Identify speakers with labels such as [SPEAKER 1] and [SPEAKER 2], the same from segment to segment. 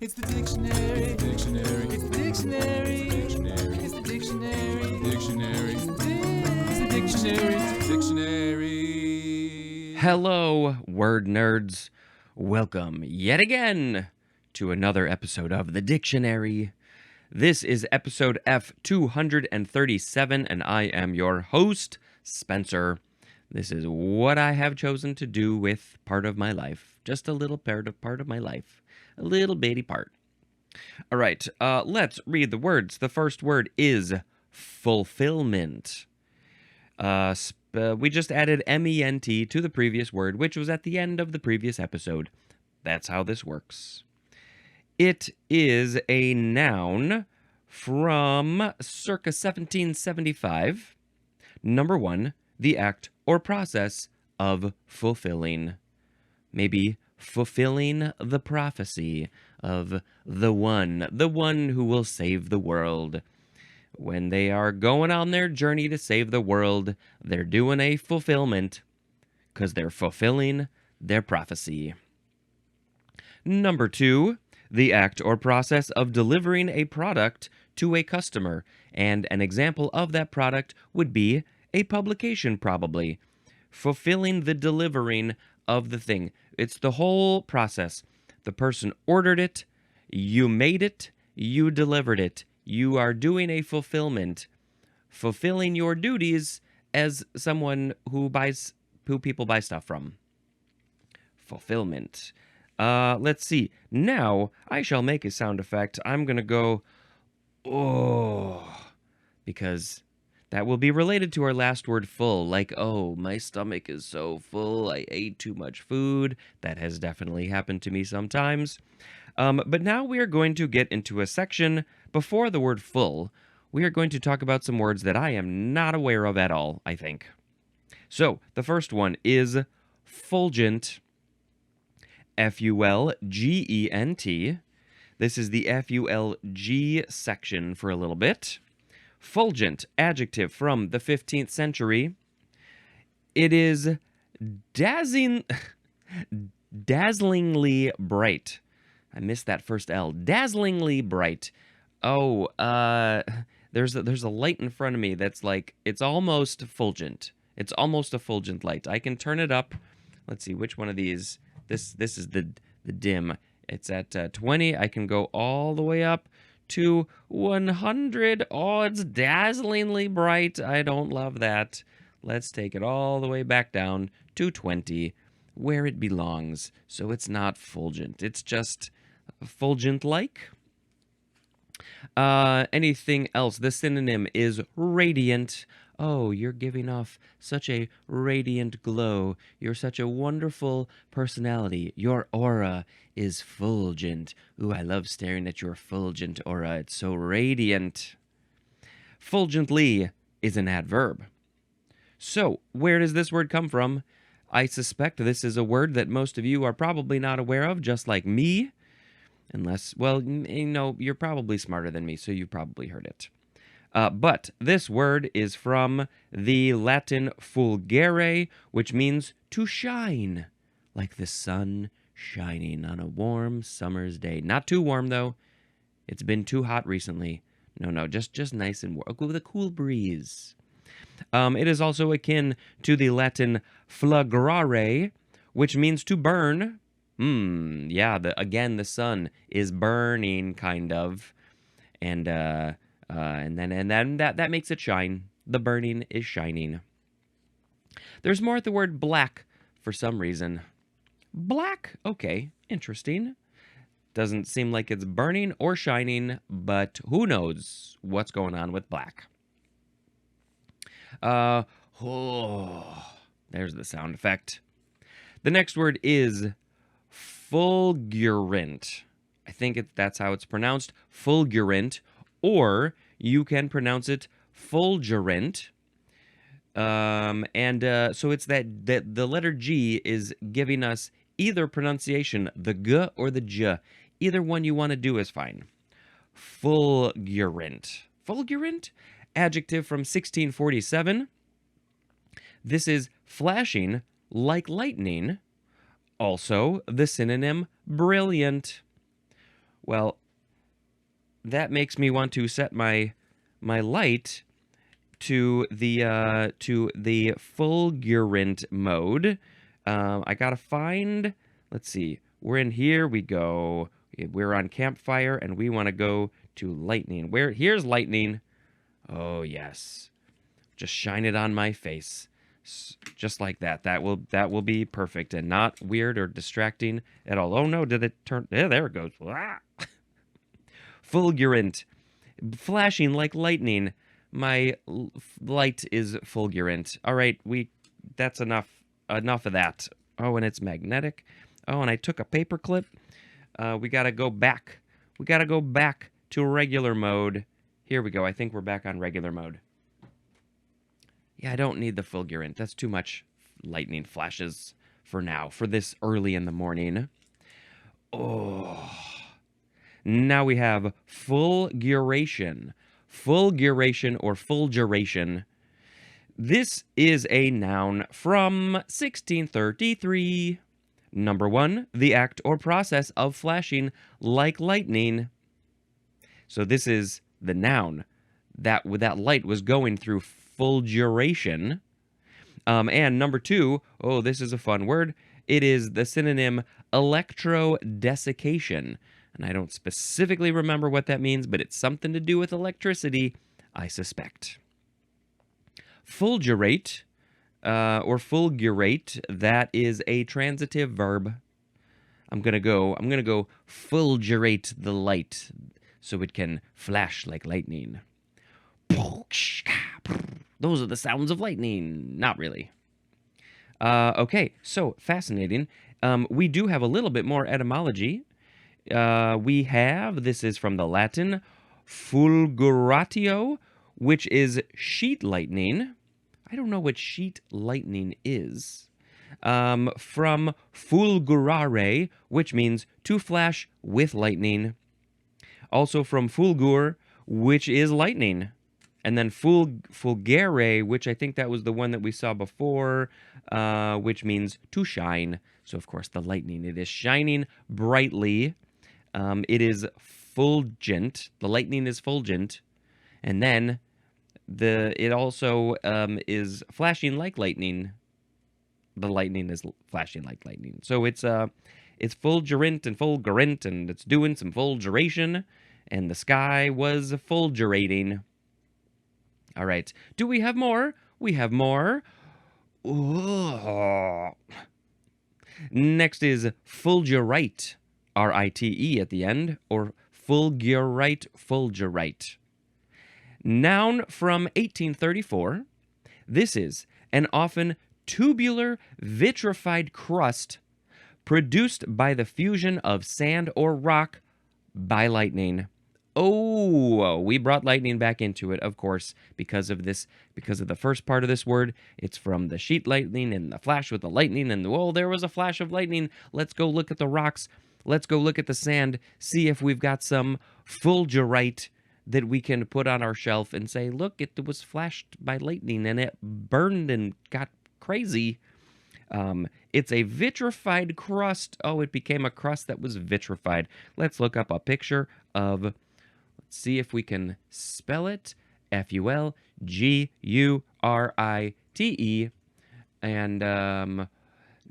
[SPEAKER 1] It's the dictionary. Dictionary. It's the dictionary. Dictionary. It's the dictionary. Dictionary. It's the dictionary. It's the dictionary.
[SPEAKER 2] Hello, word nerds. Welcome yet again to another episode of The Dictionary. This is episode F237, and I am your host, Spencer. This is what I have chosen to do with part of my life. Just a little part of my life. A little bitty part. All right, let's read the words. The first word is fulfillment. We just added ment to the previous word, which was at the end of the previous episode. That's how this works. It is a noun from circa 1775. Number one, the act or process of fulfilling. Maybe fulfilling the prophecy of the one who will save the world. When they are going on their journey to save the world, they're doing a fulfillment because they're fulfilling their prophecy. Number two, the act or process of delivering a product to a customer. And an example of that product would be a publication, probably. Fulfilling the delivering of the thing. It's the whole process. The person ordered it, you made it, you delivered it. You are doing a fulfillment, fulfilling your duties as someone who people buy stuff from. Fulfillment. Let's see. Now, I shall make a sound effect. I'm going to go, oh, because that will be related to our last word, full. Like, oh, my stomach is so full. I ate too much food. That has definitely happened to me sometimes. But now we are going to get into a section before the word full. We are going to talk about some words that I am not aware of at all, I think. So, the first one is fulgent. Fulgent. This is the FULG section for a little bit. Fulgent, adjective from the 15th century. It is dazzlingly bright. I missed that first L. Dazzlingly bright. Oh, there's a light in front of me that's like, it's almost fulgent. It's almost a fulgent light. I can turn it up. Let's see, which one of these? This is the dim. It's at 20. I can go all the way up to 100. Oh, it's dazzlingly bright. I don't love that. Let's take it all the way back down to 20, where it belongs. So it's not fulgent. It's just fulgent-like. Anything else? The synonym is radiant. Oh, you're giving off such a radiant glow. You're such a wonderful personality. Your aura is fulgent. Ooh, I love staring at your fulgent aura. It's so radiant. Fulgently is an adverb. So, where does this word come from? I suspect this is a word that most of you are probably not aware of, just like me. Unless, well, you know, you're probably smarter than me, so you've probably heard it. But this word is from the Latin fulgere, which means to shine, like the sun shining on a warm summer's day. Not too warm, though. It's been too hot recently. No, just nice and warm, with a cool breeze. It is also akin to the Latin flagrare, which means to burn. Yeah, again, the sun is burning, kind of. And then that makes it shine. The burning is shining. There's more at the word black for some reason. Black, okay, interesting. Doesn't seem like it's burning or shining, but who knows what's going on with black. There's the sound effect. The next word is fulgurant. I think that's how it's pronounced, fulgurant. Or you can pronounce it fulgurant. So it's that the letter G is giving us either pronunciation, the G or the J. Either one you want to do is fine. Fulgurant. Fulgurant? Adjective from 1647. This is flashing like lightning. Also, the synonym brilliant. Well, that makes me want to set my light to the fulgurant mode. I gotta find. Let's see. We're in here. We go. We're on campfire, and we want to go to lightning. Here's lightning. Oh yes. Just shine it on my face. Just like that. That will be perfect and not weird or distracting at all. Oh no, did it turn? Yeah, there it goes. Ah! Fulgurant, flashing like lightning. My light is fulgurant. All right, that's enough of that. Oh, and it's magnetic. Oh, and I took a paper clip. We got to go back. We got to go back to regular mode. Here we go. I think we're back on regular mode. Yeah, I don't need the fulgurant. That's too much lightning flashes for now, for this early in the morning. Oh. Now we have fulguration. Fulguration or fulguration. This is a noun from 1633. Number 1, the act or process of flashing like lightning. So this is the noun. That light was going through fulguration. And number 2, oh, this is a fun word. It is the synonym electrodesiccation. And I don't specifically remember what that means, but it's something to do with electricity, I suspect. Fulgurate, or fulgurate, that is a transitive verb. I'm gonna go fulgurate the light so it can flash like lightning. Those are the sounds of lightning. Not really. Okay, so fascinating. We do have a little bit more etymology. This is from the Latin, fulguratio, which is sheet lightning. I don't know what sheet lightning is. From fulgurare, which means to flash with lightning. Also from fulgur, which is lightning. And then fulgere, which I think that was the one that we saw before, which means to shine. So, of course, the lightning, it is shining brightly. It is fulgent. The lightning is fulgent. And then it also is flashing like lightning. The lightning is flashing like lightning. So it's fulgurant and fulgurant, and it's doing some fulguration, and the sky was fulgurating. All right. Do we have more? We have more. Ooh. Next is fulgurite, R-I-T-E at the end, or fulgurite. Noun from 1834. This is an often tubular vitrified crust produced by the fusion of sand or rock by lightning. Oh, we brought lightning back into it, of course, because of the first part of this word. It's from the sheet lightning and the flash with the lightning, and oh, there was a flash of lightning. Let's go look at the rocks. Let's go look at the sand, see if we've got some fulgurite that we can put on our shelf and say, look, it was flashed by lightning and it burned and got crazy. It's a vitrified crust. Oh, it became a crust that was vitrified. Let's look up a picture of, let's see if we can spell it. Fulgurite. And,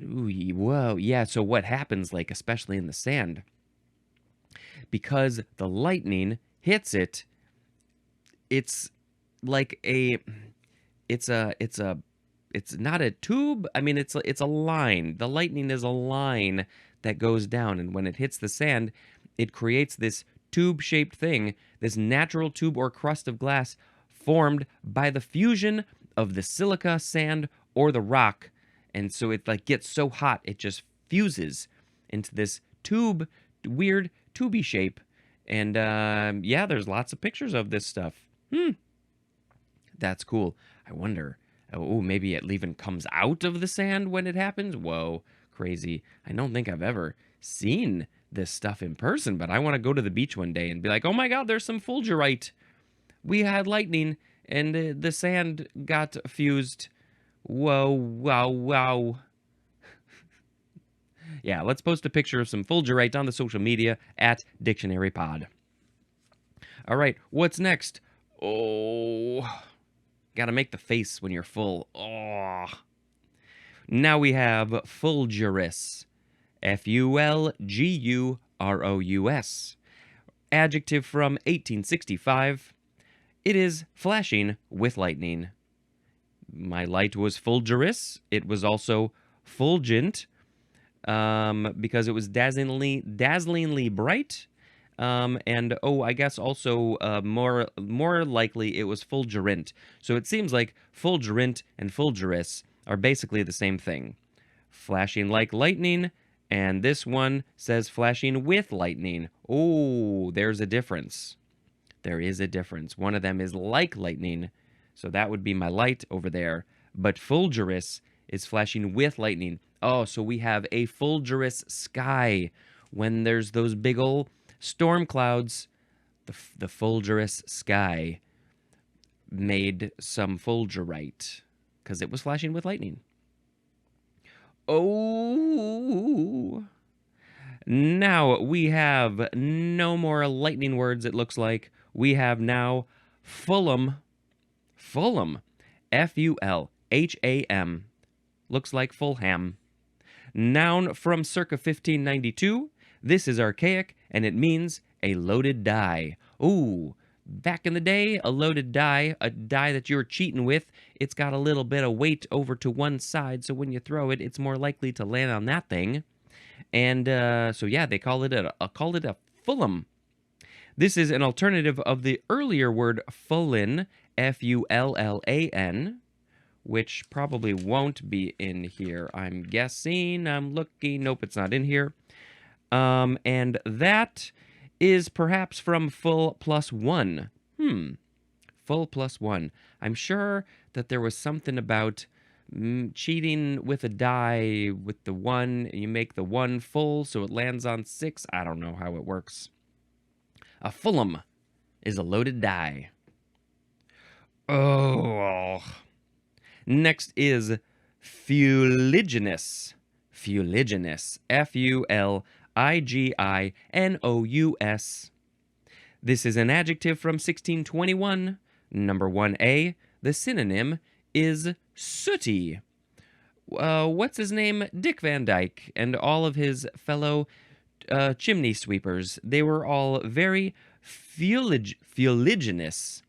[SPEAKER 2] ooh, whoa, yeah, so what happens, like, especially in the sand? Because the lightning hits it, it's like it's not a tube. I mean, it's a line. The lightning is a line that goes down, and when it hits the sand, it creates this tube-shaped thing, this natural tube or crust of glass formed by the fusion of the silica, sand, or the rock. And so it like gets so hot, it just fuses into this tube, weird tubey shape. And yeah, there's lots of pictures of this stuff. That's cool. I wonder, oh, maybe it even comes out of the sand when it happens? Whoa, crazy. I don't think I've ever seen this stuff in person, but I want to go to the beach one day and be like, oh my God, there's some fulgurite. We had lightning and the sand got fused. Whoa, wow, wow. Yeah, let's post a picture of some fulgurite on the social media at dictionarypod. All right, what's next? Oh, gotta make the face when you're full. Oh. Now we have fulgurous. Fulgurous. Adjective from 1865. It is flashing with lightning. My light was fulgurous. It was also fulgent because it was dazzlingly bright. And I guess also more likely it was fulgurant. So it seems like fulgurant and fulgurous are basically the same thing. Flashing like lightning, and this one says flashing with lightning. Oh, there's a difference. There is a difference. One of them is like lightning, so that would be my light over there. But fulgurous is flashing with lightning. Oh, so we have a fulgurous sky. When there's those big ol' storm clouds, the fulgurous sky made some fulgurite because it was flashing with lightning. Oh, now we have no more lightning words, it looks like. We have now Fulham. Fulham. Fulham. Looks like Fulham. Noun from circa 1592. This is archaic, and it means a loaded die. Ooh, back in the day, a loaded die, a die that you're cheating with, it's got a little bit of weight over to one side, so when you throw it, it's more likely to land on that thing. And so yeah, they call it a Fulham. This is an alternative of the earlier word fullen, Fullan, which probably won't be in here. I'm guessing. I'm looking. Nope, it's not in here. And that is perhaps from full plus one. Full plus one. I'm sure that there was something about cheating with a die with the one. You make the one full so it lands on 6. I don't know how it works. A Fulham is a loaded die. Oh. Next is fuliginous. Fuliginous. Fuliginous. This is an adjective from 1621. Number 1A. The synonym is sooty. What's his name? Dick Van Dyke and all of his fellow chimney sweepers. They were all very fuliginous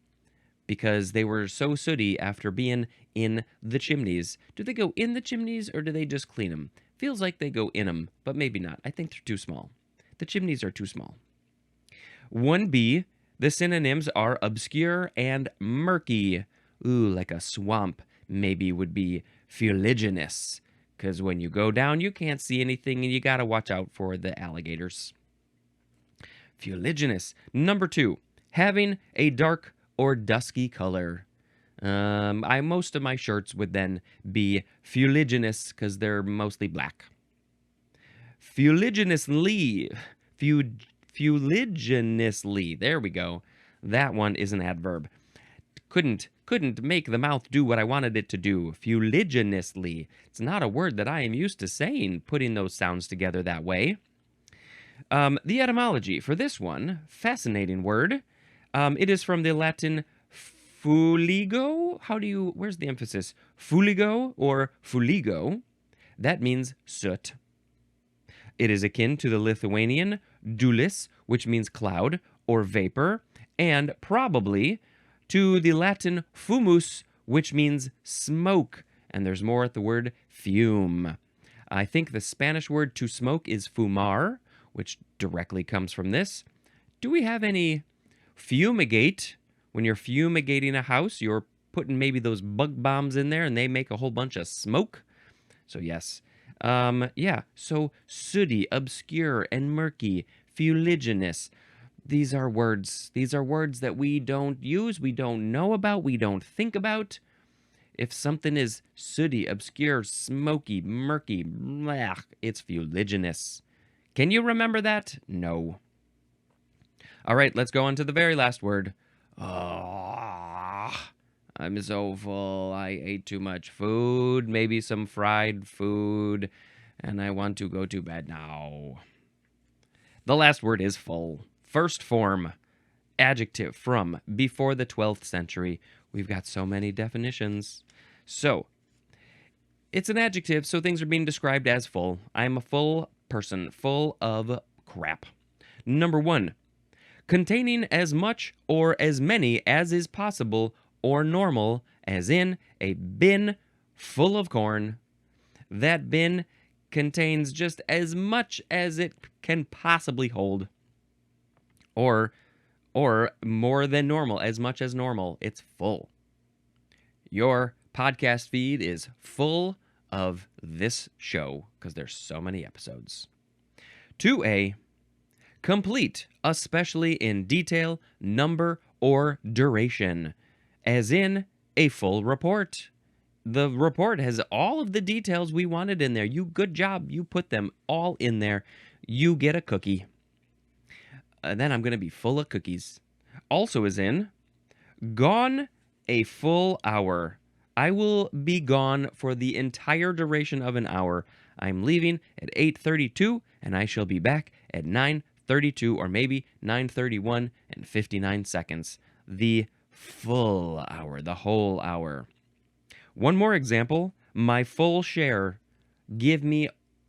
[SPEAKER 2] because they were so sooty after being in the chimneys. Do they go in the chimneys or do they just clean them? Feels like they go in them, but maybe not. I think they're too small. The chimneys are too small. 1B, the synonyms are obscure and murky. Ooh, like a swamp maybe would be fuliginous, because when you go down, you can't see anything and you got to watch out for the alligators. Fuliginous. Number 2, having a dark or dusky color. Most of my shirts would then be fuliginous because they're mostly black. Fuliginously. Fuliginously. There we go. That one is an adverb. Couldn't make the mouth do what I wanted it to do. Fuliginously. It's not a word that I am used to saying, putting those sounds together that way. The etymology for this one, fascinating word. It is from the Latin fuligo. Where's the emphasis? Fuligo or fuligo. That means soot. It is akin to the Lithuanian dulis, which means cloud or vapor, and probably to the Latin fumus, which means smoke. And there's more at the word fume. I think the Spanish word to smoke is fumar, which directly comes from this. Do we have any fumigate? When you're fumigating a house, you're putting maybe those bug bombs in there and they make a whole bunch of smoke. So yes. So sooty, obscure, and murky, fuliginous. These are words. These are words that we don't use, we don't know about, we don't think about. If something is sooty, obscure, smoky, murky, blech, it's fuliginous. Can you remember that? No. All right, let's go on to the very last word. Oh, I'm so full. I ate too much food. Maybe some fried food. and I want to go to bed now. The last word is full. First form, adjective from before the 12th century. We've got so many definitions. So, it's an adjective, so things are being described as full. I'm a full person, full of crap. Number 1, containing as much or as many as is possible or normal, as in a bin full of corn. That bin contains just as much as it can possibly hold. Or more than normal, as much as normal. It's full. Your podcast feed is full of this show because there's so many episodes. 2A, complete, especially in detail, number, or duration, as in a full report. The report has all of the details we wanted in there. Good job. You put them all in there. You get a cookie. Then I'm going to be full of cookies. Also is in gone a full hour. I will be gone for the entire duration of an hour. I'm leaving at 8:32 and I shall be back at 9:32 or maybe 9:31 and 59 seconds. The full hour, the whole hour. One more example, my full share. Give me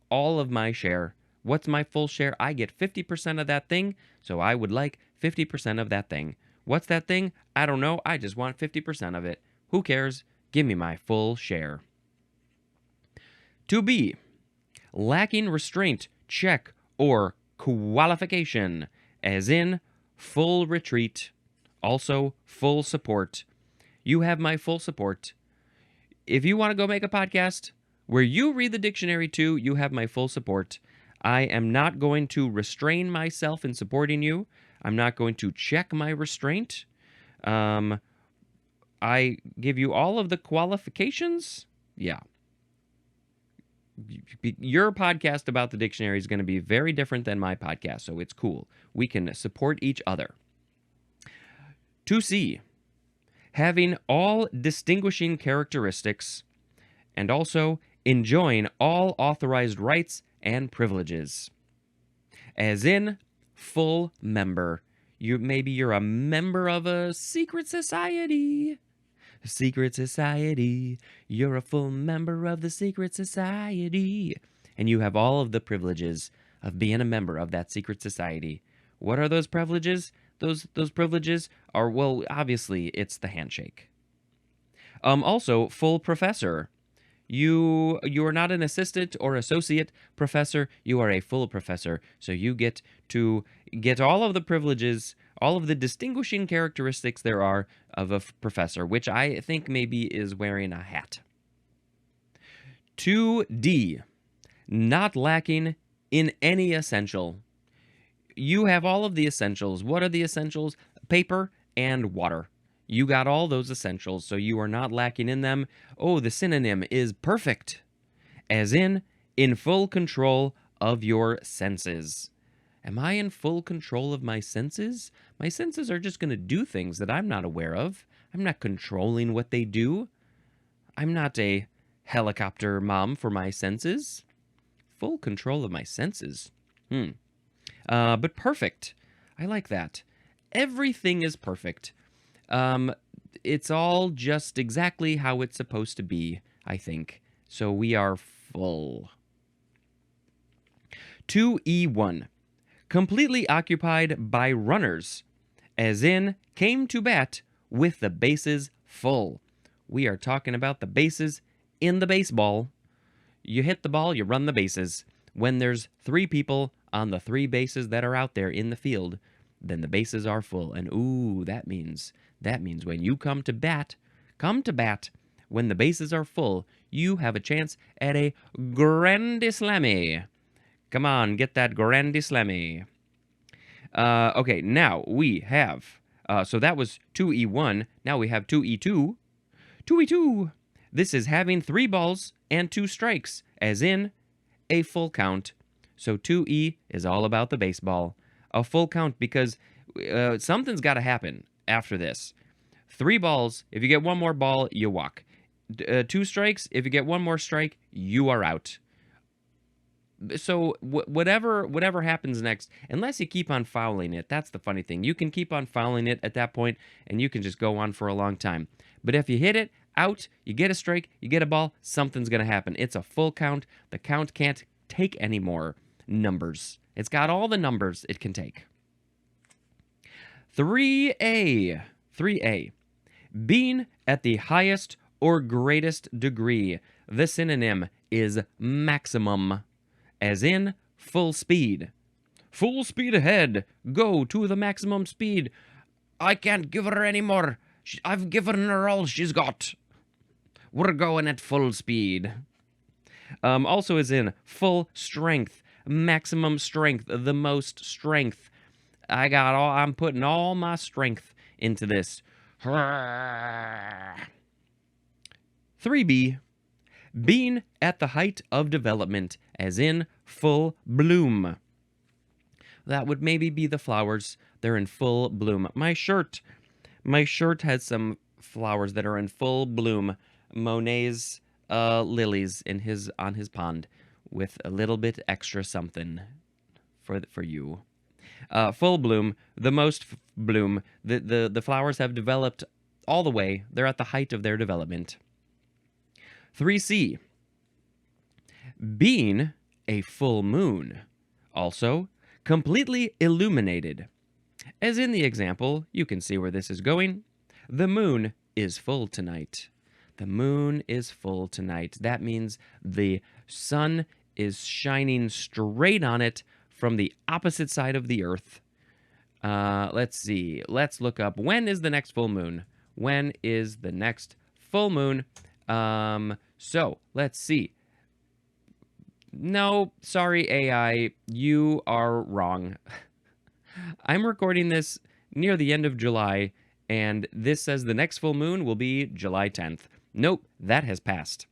[SPEAKER 2] all of my share. What's my full share? I get 50% of that thing, so I would like 50% of that thing. What's that thing? I don't know. I just want 50% of it. Who cares? Give me my full share. 2B, lacking restraint, check, or qualification, as in full retreat. Also, full support. You have my full support. If you want to go make a podcast where you read the dictionary too, you have my full support. I am not going to restrain myself in supporting you. I'm not going to check my restraint. I give you all of the qualifications. Yeah. Your podcast about the dictionary is going to be very different than my podcast, so it's cool. We can support each other. 2C, having all distinguishing characteristics and also enjoying all authorized rights and privileges. As in, full member. Maybe you're a member of a secret society. Secret society. You're a full member of the secret society. And you have all of the privileges of being a member of that secret society. What are those privileges? Those privileges are, well, obviously, it's the handshake. Also, full professor. You are not an assistant or associate professor. You are a full professor. So you get to get all of the privileges, all of the distinguishing characteristics there are of a professor, which I think maybe is wearing a hat. 2D, not lacking in any essential. You have all of the essentials. What are the essentials? Paper and water. You got all those essentials, so you are not lacking in them. Oh, the synonym is perfect, as in full control of your senses. Am I in full control of my senses? My senses are just going to do things that I'm not aware of. I'm not controlling what they do. I'm not a helicopter mom for my senses. Full control of my senses. But perfect. I like that. Everything is perfect. It's all just exactly how it's supposed to be, I think. So we are full. 2E1. Completely occupied by runners, as in came to bat with the bases full. We are talking about the bases in the baseball. You hit the ball, you run the bases. When there's 3 people on the 3 bases that are out there in the field, then the bases are full. And ooh, that means when you come to bat, when the bases are full, you have a chance at a grand slammy. Come on, get that grand slammy. Okay, now we have, so that was 2E1. Now we have 2E2. 2E2. This is having 3 balls and 2 strikes, as in a full count. So 2E is all about the baseball. A full count because something's got to happen after this. 3 balls, if you get 1 more ball, you walk. 2 strikes, if you get 1 more strike, you are out. So whatever happens next, unless you keep on fouling it, that's the funny thing. You can keep on fouling it at that point, and you can just go on for a long time. But if you hit it out, you get a strike, you get a ball, something's gonna happen. It's a full count. The count can't take any more numbers. It's got all the numbers it can take. 3A. 3A. Being at the highest or greatest degree. The synonym is maximum, as in full speed. Full speed ahead. Go to the maximum speed. I can't give her any more. I've given her all she's got. We're going at full speed. Also is in full strength. Maximum strength. The most strength. I'm putting all my strength into this. 3B. Being at the height of development, as in full bloom. That would maybe be the flowers. They're in full bloom. My shirt has some flowers that are in full bloom. Monet's lilies on his pond with a little bit extra something for you. Full bloom, the most bloom. The flowers have developed all the way. They're at the height of their development. 3C. Being a full moon. Also, completely illuminated. As in the example, you can see where this is going. The moon is full tonight. The moon is full tonight. That means the sun is shining straight on it from the opposite side of the earth. Let's see. Let's look up. When is the next full moon? When is the next full moon? So let's see. No, sorry, AI, you are wrong. I'm recording this near the end of July, and this says the next full moon will be July 10th. Nope, that has passed.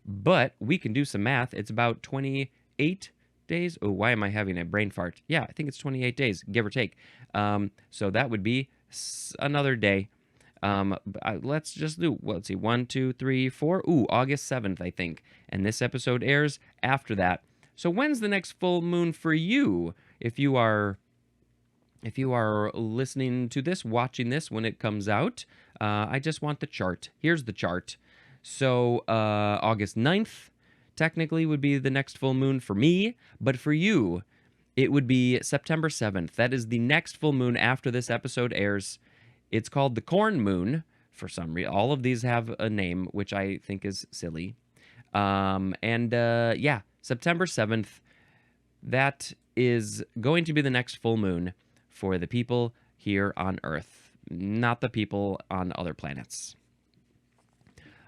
[SPEAKER 2] But we can do some math. It's about 28 days. Oh, why am I having a brain fart? Yeah, I think it's 28 days, give or take. So that would be another day. Let's just do, well, let's see, 1, 2, 3, 4. Ooh, August 7th, I think. And this episode airs after that. So when's the next full moon for you? If you are listening to this, watching this when it comes out, I just want the chart. Here's the chart. So August 9th technically would be the next full moon for me, but for you, it would be September 7th. That is the next full moon after this episode airs. It's called the corn moon for some reason. All of these have a name, which I think is silly. Yeah, September 7th, that is going to be the next full moon for the people here on Earth, not the people on other planets.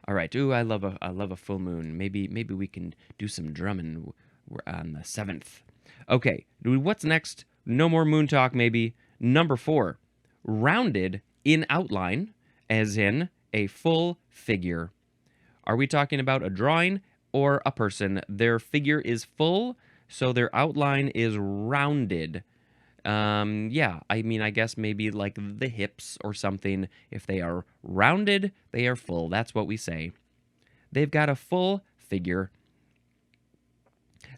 [SPEAKER 2] All right. Ooh, I love a full moon. Maybe we can do some drumming. We're on the 7th. Okay. What's next? No more moon talk. Maybe. Number 4, rounded in outline, as in a full figure. Are we talking about a drawing or a person? Their figure is full, so their outline is rounded. Yeah, I mean, I guess maybe like the hips or something. If they are rounded, they are full. That's what we say. They've got a full figure.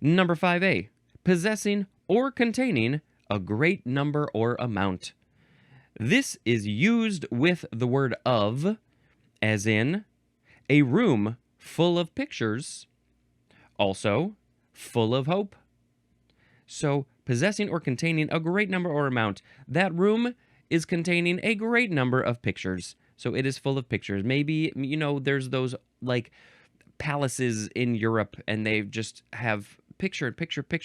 [SPEAKER 2] Number 5A, possessing or containing a great number or amount. This is used with the word of, as in a room full of pictures, also full of hope. So, possessing or containing a great number or amount. That room is containing a great number of pictures. So it is full of pictures. Maybe, there's those like palaces in Europe and they just have picture.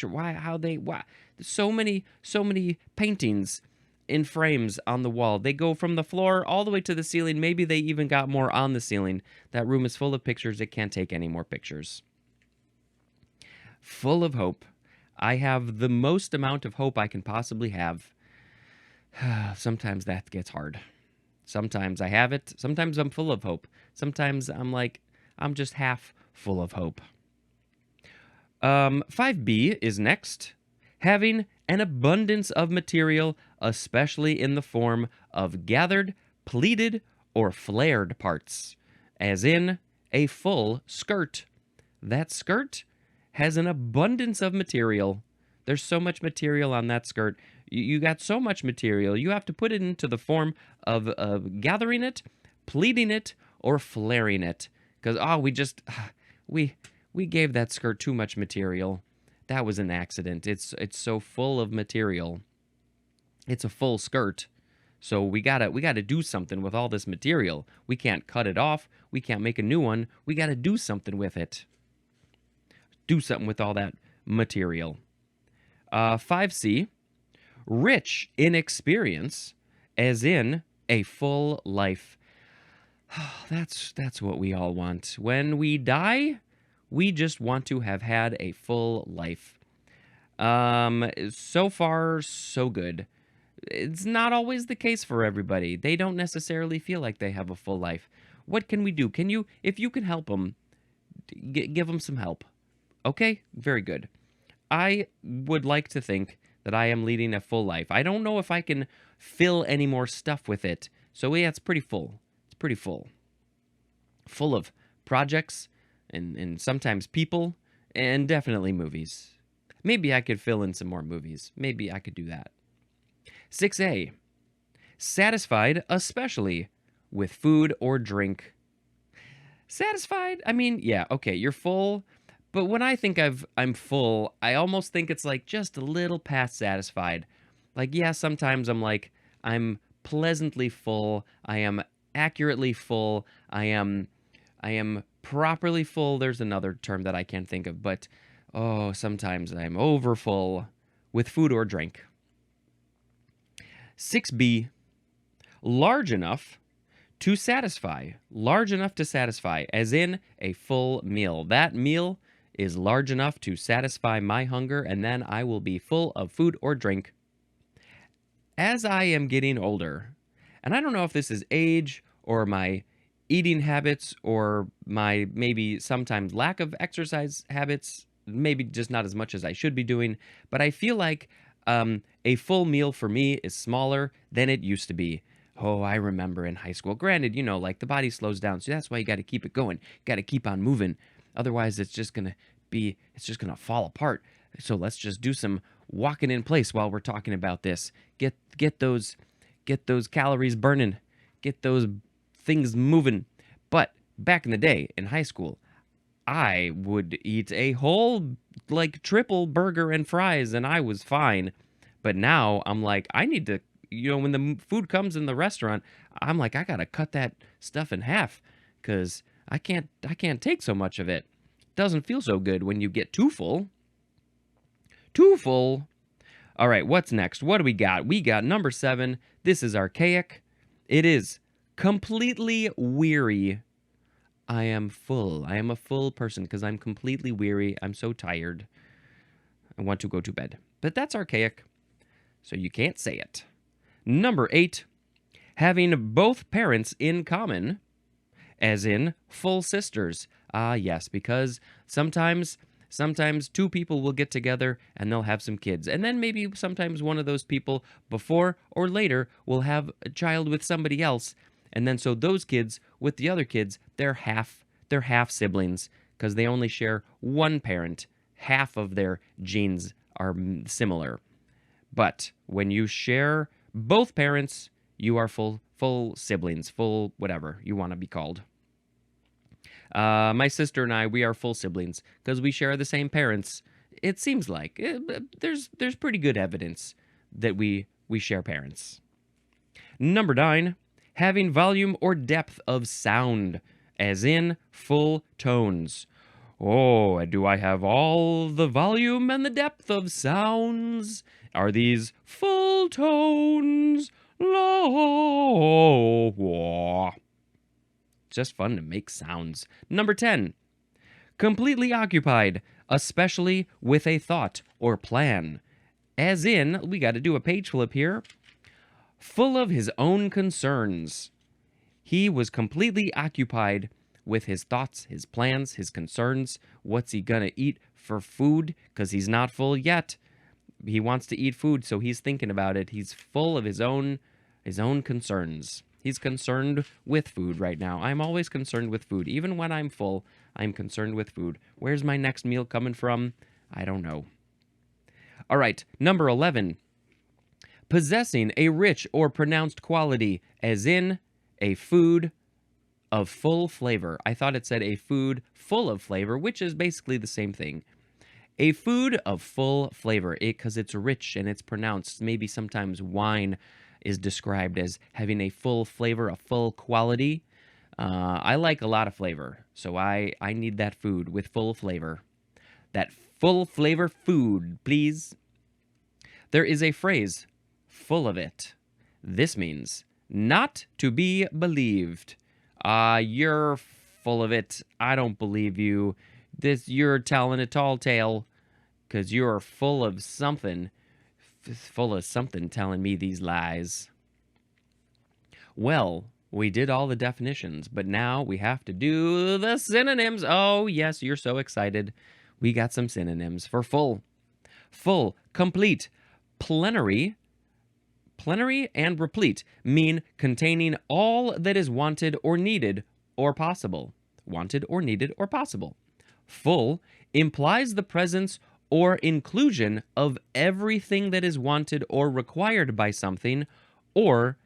[SPEAKER 2] Why? So many paintings in frames on the wall. They go from the floor all the way to the ceiling. Maybe they even got more on the ceiling. That room is full of pictures. It can't take any more pictures. Full of hope. I have the most amount of hope I can possibly have. Sometimes that gets hard. Sometimes I have it. Sometimes I'm full of hope. Sometimes I'm just half full of hope. 5B is next. Having an abundance of material, especially in the form of gathered, pleated, or flared parts, as in a full skirt. That skirt has an abundance of material. There's so much material on that skirt. You got so much material. You have to put it into the form of gathering it, pleating it, or flaring it. Because, we we gave that skirt too much material. That was an accident. It's so full of material. It's a full skirt. So we gotta do something with all this material. We can't cut it off. We can't make a new one. We gotta do something with it. Do something with all that material. 5C, rich in experience, as in a full life. That's what we all want. When we die, we just want to have had a full life. So far, so good. It's not always the case for everybody. They don't necessarily feel like they have a full life. What can we do? If you can help them, give them some help. Okay? Very good. I would like to think that I am leading a full life. I don't know if I can fill any more stuff with it. So yeah, it's pretty full. It's pretty full. Full of projects and sometimes people and definitely movies. Maybe I could fill in some more movies. Maybe I could do that. 6A, satisfied especially with food or drink. Satisfied? I mean, yeah, okay, you're full. But when I think I'm full, I almost think it's like just a little past satisfied. Like, yeah, sometimes I'm like, I'm pleasantly full. I am accurately full. I am properly full. There's another term that I can't think of, but sometimes I'm over full with food or drink. 6B, large enough to satisfy. Large enough to satisfy, as in a full meal. That meal is large enough to satisfy my hunger, and then I will be full of food or drink. As I am getting older, and I don't know if this is age or my eating habits or my maybe sometimes lack of exercise habits, maybe just not as much as I should be doing, but I feel like a full meal for me is smaller than it used to be. Oh, I remember in high school. Granted, like the body slows down, so that's why you got to keep it going. You got to keep on moving. Otherwise, it's just gonna fall apart. So let's just do some walking in place while we're talking about this. Get those calories burning. Get those things moving. But back in the day in high school, I would eat a whole triple burger and fries and I was fine. But now I'm like, I need to, when the food comes in the restaurant, I'm like, I got to cut that stuff in half cuz I can't take so much of it. Doesn't feel so good when you get too full. Too full. All right, what's next? What do we got? We got number 7. This is archaic. It is completely weary. I am full. I am a full person because I'm completely weary. I'm so tired. I want to go to bed. But that's archaic, so you can't say it. Number 8, having both parents in common, as in full sisters. Ah, yes, because sometimes two people will get together and they'll have some kids. And then maybe sometimes one of those people before or later will have a child with somebody else. And then so those kids with the other kids, they're half siblings because they only share one parent. Half of their genes are similar. But when you share both parents, you are full siblings, full whatever you want to be called. My sister and I, we are full siblings because we share the same parents. It seems like there's pretty good evidence that we share parents. Number 9, having volume or depth of sound, as in full tones. Oh, do I have all the volume and the depth of sounds? Are these full tones? Low. Just fun to make sounds. Number 10, completely occupied, especially with a thought or plan. As in, we got to do a page flip here. Full of his own concerns. He was completely occupied with his thoughts, his plans, his concerns. What's he gonna eat for food? Because he's not full yet. He wants to eat food, so he's thinking about it. He's full of his own concerns. He's concerned with food right now. I'm always concerned with food. Even when I'm full, I'm concerned with food. Where's my next meal coming from? I don't know. All right, number 11. Possessing a rich or pronounced quality, as in a food of full flavor. I thought it said a food full of flavor, which is basically the same thing. A food of full flavor, because it's rich and it's pronounced. Maybe sometimes wine is described as having a full flavor, a full quality. I like a lot of flavor, so I need that food with full flavor. That full flavor food, please. There is a phrase, full of it. This means not to be believed. You're full of it. I don't believe you. You're telling a tall tale because you're full of something. Full of something telling me these lies. Well, we did all the definitions, but now we have to do the synonyms. Oh, yes, you're so excited. We got some synonyms for full. Full, complete, plenary and replete mean containing all that is wanted or needed or possible. Wanted or needed or possible. Full implies the presence or inclusion of everything that is wanted or required by something, or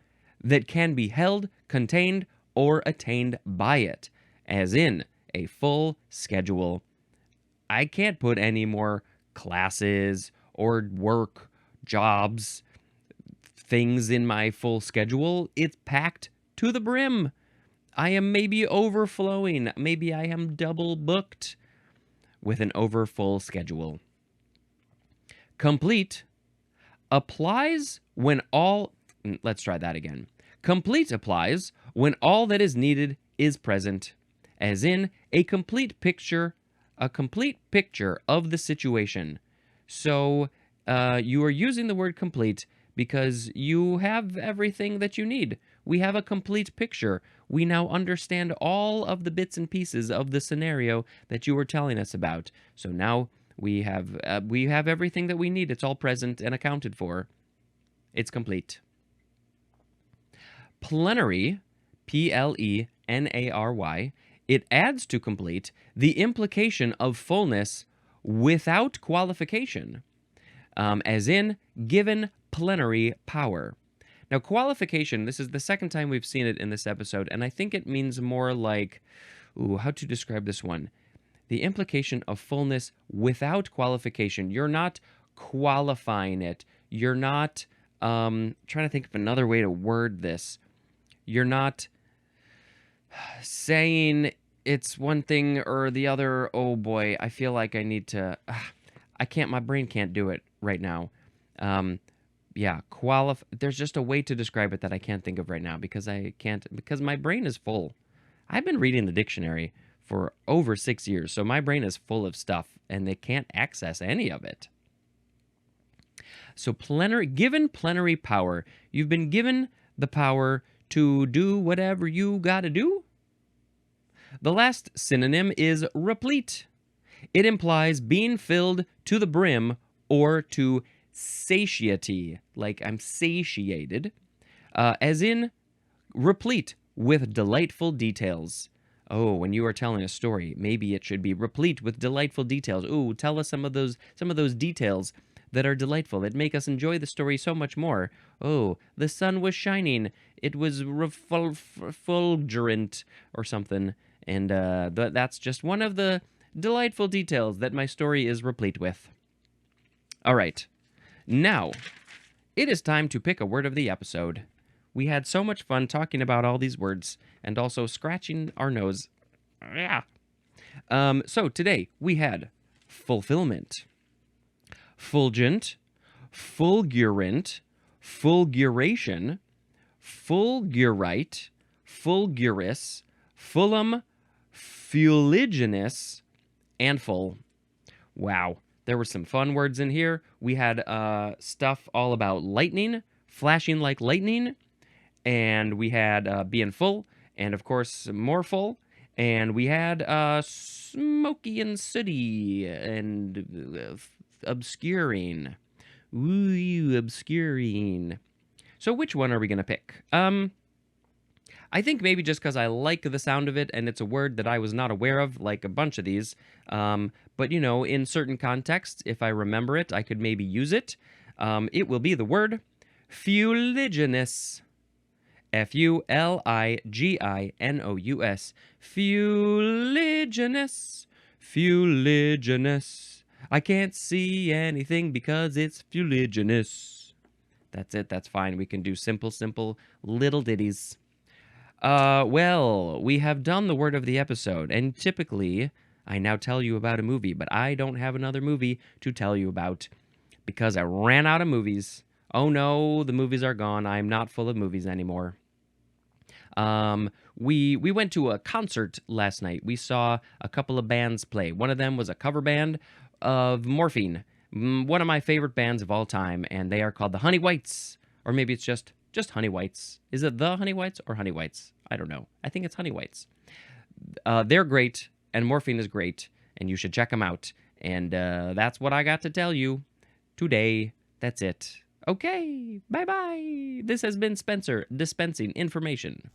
[SPEAKER 2] that can be held, contained, or attained by it, as in a full schedule. I can't put any more classes or work, jobs, things in my full schedule. It's packed to the brim. I am maybe overflowing. Maybe I am double booked with an overfull schedule. Complete applies when all... Let's try that again. Complete applies when all that is needed is present, as in a complete picture of the situation. So you are using the word complete because you have everything that you need. We have a complete picture. We now understand all of the bits and pieces of the scenario that you were telling us about. So now we have everything that we need. It's all present and accounted for. It's complete. Plenary, Plenary, it adds to complete the implication of fullness without qualification, as in given plenary power. Now, qualification, this is the second time we've seen it in this episode, and I think it means more like, how to describe this one? The implication of fullness without qualification. You're not qualifying it. You're not, trying to think of another way to word this. You're not saying it's one thing or the other. Oh boy, I feel like I need to, my brain can't do it right now. There's just a way to describe it that I can't think of right now because my brain is full. I've been reading the dictionary for over 6 years, so my brain is full of stuff and they can't access any of it. So given plenary power, you've been given the power to do whatever you gotta do. The last synonym is replete. It implies being filled to the brim or to satiety, like I'm satiated, as in replete with delightful details. Oh, when you are telling a story, maybe it should be replete with delightful details. Ooh, tell us some of those details that are delightful, that make us enjoy the story so much more. Oh, the sun was shining. It was fulgurant or something. And that's just one of the delightful details that my story is replete with. All right. Now, it is time to pick a word of the episode. We had so much fun talking about all these words and also scratching our nose. Yeah. So today we had fulfillment, fulgent, fulgurant, fulguration, fulgurite, fulgurous, fullum, fuliginous, and full. Wow. There were some fun words in here. We had stuff all about lightning, flashing like lightning, and we had being full, and of course more full, and we had smoky and sooty and obscuring. Ooh, obscuring. So which one are we going to pick? I think maybe just because I like the sound of it and it's a word that I was not aware of, like a bunch of these. But, in certain contexts, if I remember it, I could maybe use it. It will be the word fuliginous. Fuliginous. Fuliginous. Fuliginous. I can't see anything because it's fuliginous. That's it. That's fine. We can do simple little ditties. Well, we have done the word of the episode, and typically I now tell you about a movie, but I don't have another movie to tell you about because I ran out of movies. Oh no, the movies are gone. I'm not full of movies anymore. We went to a concert last night. We saw a couple of bands play. One of them was a cover band of Morphine, one of my favorite bands of all time, and they are called the Honey Whites, or maybe it's just Honey Whites. Is it the Honey Whites or Honey Whites? I don't know. I think it's Honey Whites. They're great, and Morphine is great, and you should check them out. And that's what I got to tell you today. That's it. Okay, bye-bye. This has been Spencer dispensing information.